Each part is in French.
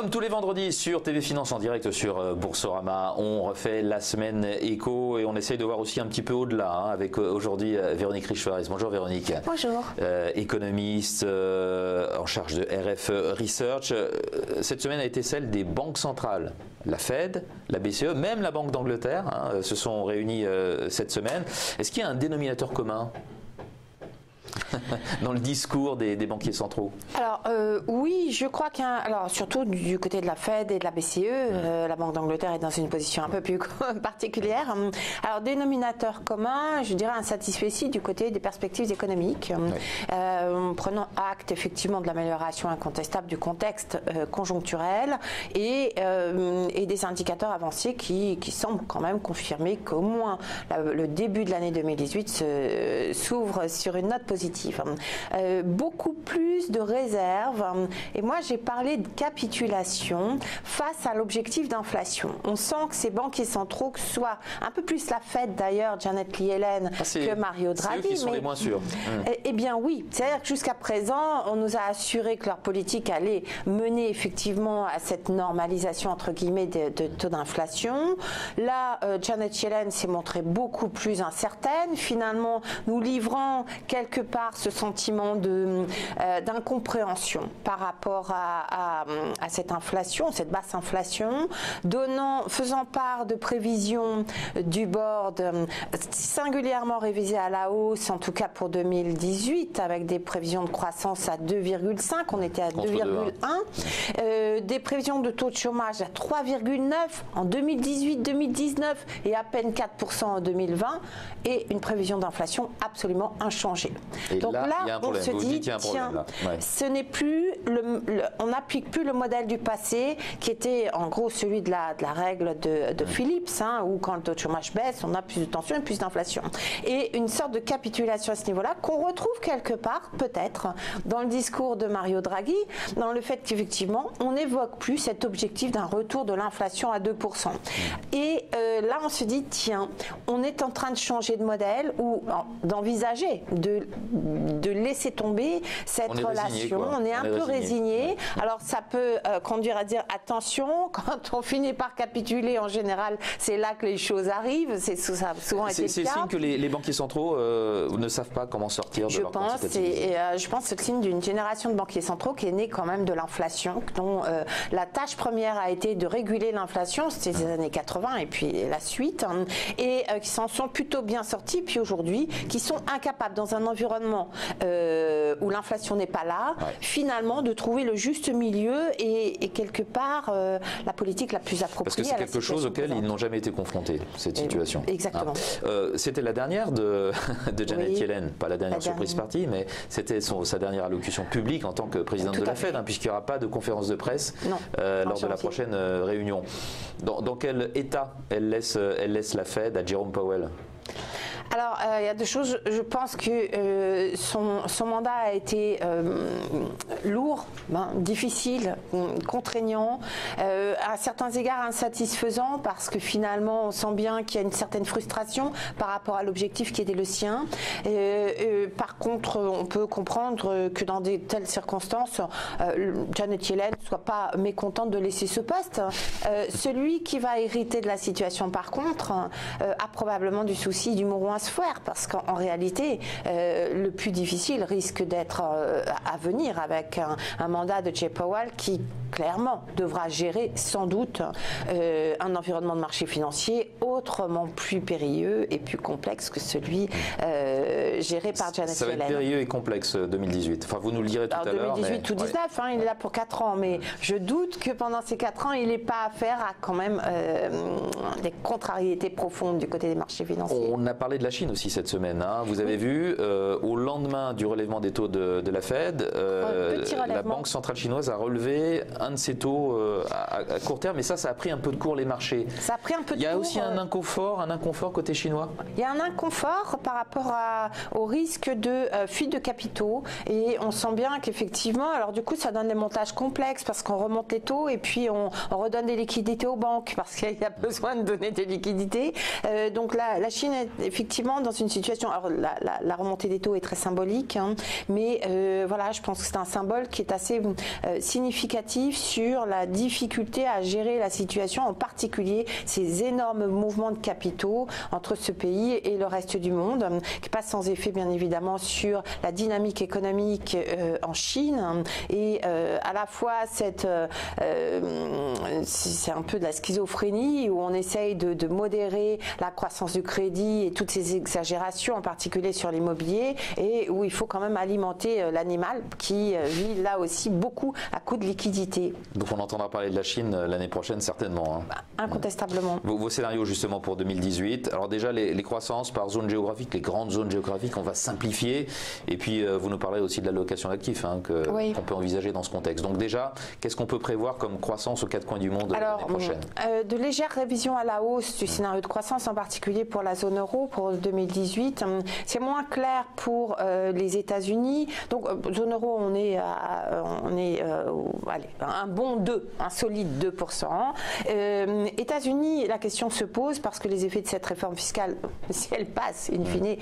Comme tous les vendredis sur TV Finance en direct sur Boursorama, on refait la semaine éco et on essaye de voir aussi un petit peu au-delà avec aujourd'hui Véronique Riche-Faris. Bonjour Véronique. Bonjour. Économiste en charge de RF Research. Cette semaine a été celle des banques centrales. La Fed, la BCE, même la Banque d'Angleterre se sont réunis cette semaine. Est-ce qu'il y a un dénominateur commun dans le discours des banquiers centraux? Alors oui, je crois qu'il y a alors surtout du côté de la Fed et de la BCE, la Banque d'Angleterre est dans une position un peu plus particulière. Alors dénominateur commun, je dirais insatisfait du côté des perspectives économiques, prenant acte effectivement de l'amélioration incontestable du contexte conjoncturel et des indicateurs avancés qui semblent quand même confirmer qu'au moins le début de l'année 2018 s'ouvre sur une note positive. Beaucoup plus de réserves et moi j'ai parlé de capitulation face à l'objectif d'inflation. On sent que ces banquiers centraux, que ce soit un peu plus la Fed d'ailleurs, Janet Yellen, que Mario Draghi, c'est eux qui sont les moins sûrs. Eh bien oui, c'est-à-dire que jusqu'à présent on nous a assuré que leur politique allait mener effectivement à cette normalisation entre guillemets de taux d'inflation. Là, Janet Yellen s'est montrée beaucoup plus incertaine, finalement nous livrant quelque part ce sentiment d'incompréhension par rapport à cette inflation, cette basse inflation, faisant part de prévisions du board singulièrement révisées à la hausse, en tout cas pour 2018, avec des prévisions de croissance à 2,5, on était à 2,1, des prévisions de taux de chômage à 3,9 en 2018-2019 et à peine 4% en 2020, et une prévision d'inflation absolument inchangée. Et donc là, on se dit, tiens, ce n'est plus on n'applique plus le modèle du passé qui était en gros celui de la règle de Phillips, où quand le taux de chômage baisse, on a plus de tension et plus d'inflation. Et une sorte de capitulation à ce niveau-là qu'on retrouve quelque part, peut-être, dans le discours de Mario Draghi, dans le fait qu'effectivement, on n'évoque plus cet objectif d'un retour de l'inflation à 2%. Et là, on se dit, tiens, on est en train de changer de modèle ou d'envisager de laisser tomber cette relation. On est un peu résigné. Alors ça peut conduire à dire attention, quand on finit par capituler, en général, c'est là que les choses arrivent. Ça a souvent été le cas. C'est le signe que les banquiers centraux ne savent pas comment sortir de leur quantitative. Je pense que c'est le signe d'une génération de banquiers centraux qui est née quand même de l'inflation, dont la tâche première a été de réguler l'inflation, c'était les années 80 et puis la suite, et qui s'en sont plutôt bien sortis, puis aujourd'hui, qui sont incapables dans un environnement où l'inflation n'est pas là, finalement de trouver le juste milieu et quelque part la politique la plus appropriée. Parce que c'est quelque chose auquel ils n'ont jamais été confrontés, cette situation. Exactement. C'était la dernière de Janet Yellen, pas la dernière surprise partie, mais c'était sa dernière allocution publique en tant que présidente de la Fed, puisqu'il n'y aura pas de conférence de presse lors de la prochaine réunion. Dans quel état elle laisse la Fed à Jerome Powell? Alors, il y a deux choses. Je pense que son mandat a été lourd, difficile, contraignant, à certains égards insatisfaisant, parce que finalement, on sent bien qu'il y a une certaine frustration par rapport à l'objectif qui était le sien. Par contre, on peut comprendre que dans de telles circonstances, Janet Yellen ne soit pas mécontente de laisser ce poste. Celui qui va hériter de la situation, par contre, a probablement du souci du mouron à se faire, parce qu'en réalité, le plus difficile risque d'être à venir avec un mandat de Jay Powell qui clairement devra gérer sans doute un environnement de marché financier autrement plus périlleux et plus complexe que celui géré par Janet Yellen. Ça va être périlleux et complexe 2018. Enfin, vous nous le direz tout à l'heure. 2018 ou 2019, il est là pour 4 ans, mais je doute que pendant ces 4 ans, il n'ait pas affaire à quand même des contrariétés profondes du côté des marchés financiers. On a parlé de la Chine aussi cette semaine. Vous avez vu, au lendemain du relèvement des taux de la Fed, la Banque centrale chinoise a relevé un de ses taux à court terme, et ça a pris un peu de court les marchés. Ça a pris un peu de court. Il y a aussi un inconfort côté chinois. Il y a un inconfort par rapport au risque de fuite de capitaux, et on sent bien qu'effectivement, alors du coup ça donne des montages complexes parce qu'on remonte les taux et puis on redonne des liquidités aux banques parce qu'il y a besoin de donner des liquidités. Donc là, la Chine est effectivement effectivement dans une situation, alors la remontée des taux est très symbolique, hein, mais voilà, je pense que c'est un symbole qui est assez significatif sur la difficulté à gérer la situation, en particulier ces énormes mouvements de capitaux entre ce pays et le reste du monde, qui passe sans effet bien évidemment sur la dynamique économique en Chine, et à la fois c'est un peu de la schizophrénie où on essaye de modérer la croissance du crédit et toutes ces exagérations, en particulier sur l'immobilier, et où il faut quand même alimenter l'animal qui vit là aussi beaucoup à coup de liquidité. Donc on entendra parler de la Chine l'année prochaine certainement. Hein. Incontestablement. Vos scénarios justement pour 2018, alors déjà les croissances par zone géographique, les grandes zones géographiques, on va simplifier, et puis vous nous parlez aussi de l'allocation d'actifs qu'on peut envisager dans ce contexte. Donc déjà, qu'est-ce qu'on peut prévoir comme croissance aux quatre coins du monde l'année prochaine? De légères révisions à la hausse du scénario de croissance, en particulier pour la zone euro pour 2018. C'est moins clair pour les États-Unis. Donc zone euro, on est allez, un bon 2, un solide 2%. États-Unis, la question se pose parce que les effets de cette réforme fiscale, si elle passe in fine,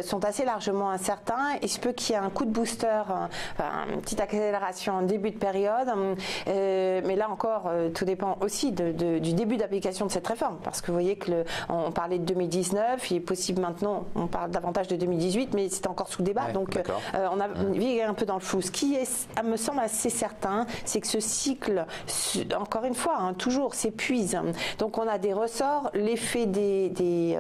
sont assez largement incertains. Il se peut qu'il y ait un coup de booster, une petite accélération en début de période, mais là encore, tout dépend aussi du début d'application de cette réforme, parce que vous voyez que on parlait de 2019, il est possible maintenant, on parle davantage de 2018, mais c'est encore sous débat, donc on a navigué un peu dans le flou. Ce qui me semble assez certain, c'est que ce cycle, encore une fois, toujours s'épuise. Donc on a des ressorts, l'effet des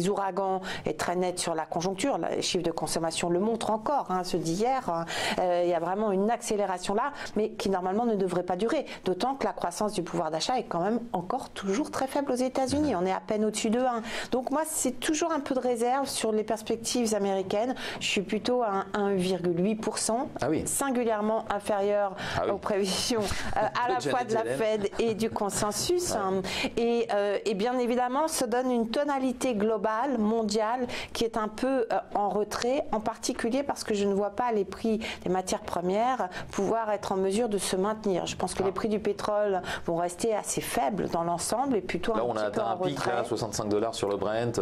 ouragans est très net sur la conjoncture, les chiffres de consommation le montrent encore, ceux d'hier, il y a vraiment une accélération là, mais qui normalement ne devrait pas durer, d'autant que la croissance du pouvoir d'achat est quand même encore toujours très faible aux États-Unis, on est à peine au-dessus de 1. Donc moi, c'est toujours un peu de réserve sur les perspectives américaines, je suis plutôt à 1,8%, singulièrement inférieur aux prévisions à la fois de la Fed et du consensus, et bien évidemment, ça donne une tonalité globale, mondiale, qui est un peu en retrait, en particulier parce que je ne vois pas les prix des matières premières pouvoir être en mesure de se maintenir. Je pense que les prix du pétrole vont rester assez faibles dans l'ensemble et plutôt là, un petit peu en retrait. Là, on a atteint un pic, là, $65 sur le Brent.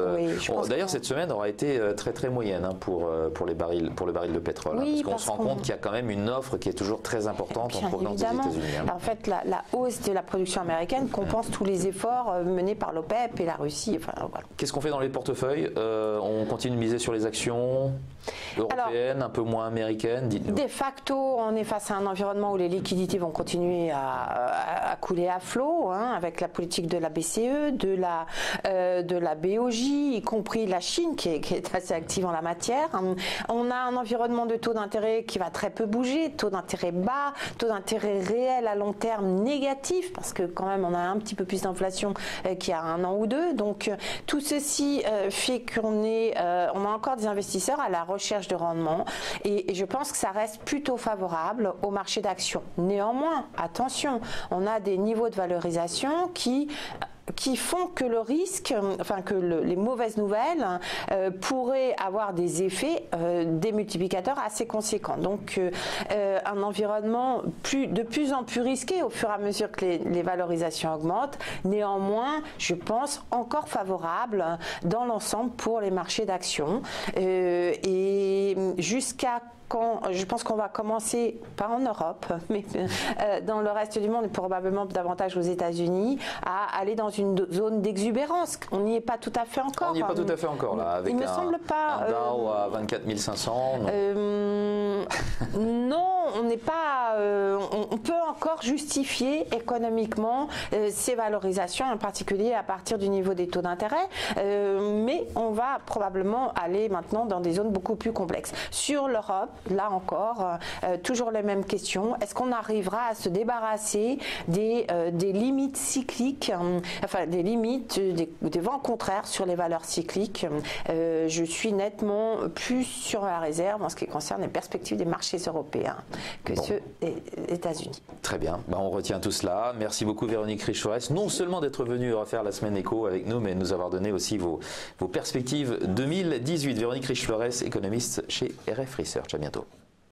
D'ailleurs, cette semaine aura été très très moyenne pour le baril de pétrole, parce qu'on se rend compte qu'il y a quand même une offre qui est toujours très importante en provenance des États-Unis. En fait, la hausse de la production américaine compense tous les efforts menés par l'OPEP et la Russie. Voilà. Qu'est-ce qu'on fait dans les portefeuilles? On continue de miser sur les actions européennes, un peu moins américaines, dites-nous. De facto, on est face à un environnement où les liquidités vont continuer à couler à flot, avec la politique de la BCE, de la BOJ, y compris la Chine qui est assez active en la matière. On a un environnement de taux d'intérêt qui va très peu bouger, taux d'intérêt bas, taux d'intérêt réel à long terme négatif, parce que quand même on a un petit peu plus d'inflation qu'il y a un an ou deux. Donc tout ceci fait qu'on a encore des investisseurs à la recherche de rendement, et je pense que ça reste plutôt favorable au marché d'actions. Néanmoins, attention, on a des niveaux de valorisation qui font que le risque, que les mauvaises nouvelles pourraient avoir des effets démultiplicateurs assez conséquents. Donc un environnement de plus en plus risqué au fur et à mesure que les valorisations augmentent. Néanmoins, je pense encore favorable dans l'ensemble pour les marchés d'actions. Et jusqu'à je pense qu'on va commencer, pas en Europe, mais dans le reste du monde et probablement davantage aux États-Unis, à aller dans une zone d'exubérance. On n'y est pas tout à fait encore. On n'y est pas tout à fait encore là, avec un Dow à 24 500. Non, on n'est pas. On peut encore justifier économiquement ces valorisations, en particulier à partir du niveau des taux d'intérêt, mais on va probablement aller maintenant dans des zones beaucoup plus complexes. Sur l'Europe, là encore, toujours les mêmes questions. Est-ce qu'on arrivera à se débarrasser des limites cycliques, des limites, des vents contraires sur les valeurs cycliques? Je suis nettement plus sur la réserve en ce qui concerne les perspectives des marchés européens que ceux des États-Unis. Très bien, on retient tout cela. Merci beaucoup Véronique Riche-Flores, non seulement d'être venue refaire la semaine éco avec nous, mais de nous avoir donné aussi vos perspectives 2018. Véronique Riche-Flores, économiste chez RF Research. À bientôt.